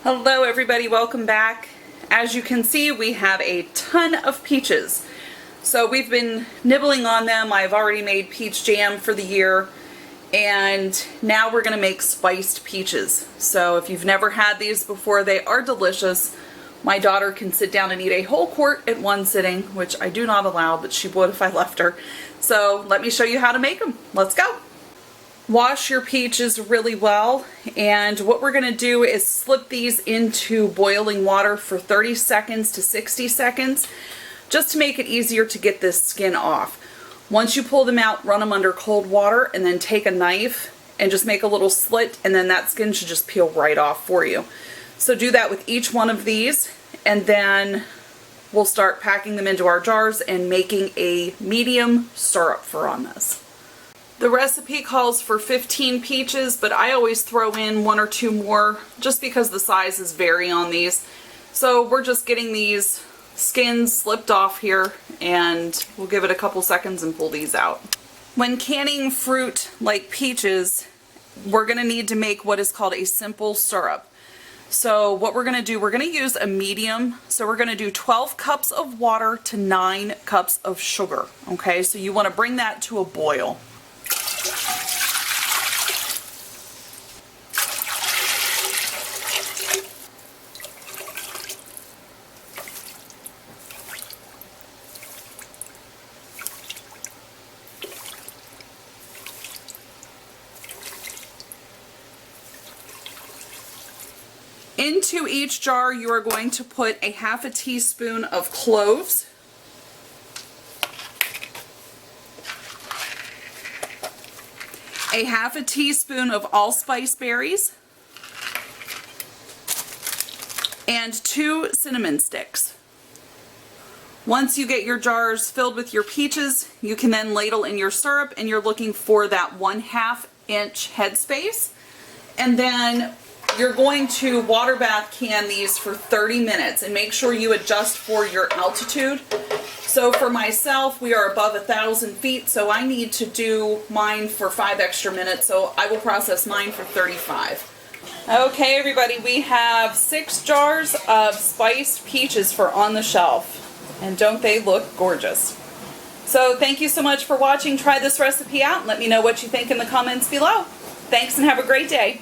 Hello everybody, welcome back. As you can see, we have a ton of peaches. So we've been nibbling on them. I've already made peach jam for the year, and now we're going to make spiced peaches. So if you've never had these before, they are delicious. My daughter can sit down and eat a whole quart at one sitting, which I do not allow, but she would if I left her. So let me show you how to make them. Let's go. Wash your peaches really well, and what we're going to do is slip these into boiling water for 30 seconds to 60 seconds just to make it easier to get this skin off. Once you pull them out, run them under cold water and then take a knife and just make a little slit, and then that skin should just peel right off for you. So do that with each one of these, and then we'll start packing them into our jars and making a medium syrup for on this. The recipe calls for 15 peaches, but I always throw in 1 or 2 more just because the sizes vary on these. So we're just getting these skins slipped off here, and we'll give it a couple seconds and pull these out. When canning fruit like peaches, we're going to need to make what is called a simple syrup. So what we're going to do, we're going to use a medium. So we're going to do 12 cups of water to 9 cups of sugar. Okay, so you want to bring that to a boil. Into each jar, you are going to put a half a teaspoon of cloves, a half a teaspoon of allspice berries, and 2 cinnamon sticks. Once you get your jars filled with your peaches, you can then ladle in your syrup, and you're looking for that 1/2 inch headspace. And then you're going to water bath can these for 30 minutes and make sure you adjust for your altitude. So for myself, we are above 1,000 feet, so I need to do mine for 5 extra minutes, so I will process mine for 35. Okay everybody, we have 6 jars of spiced peaches for on the shelf, and don't they look gorgeous? So thank you so much for watching. Try this recipe out and let me know what you think in the comments below. Thanks and have a great day.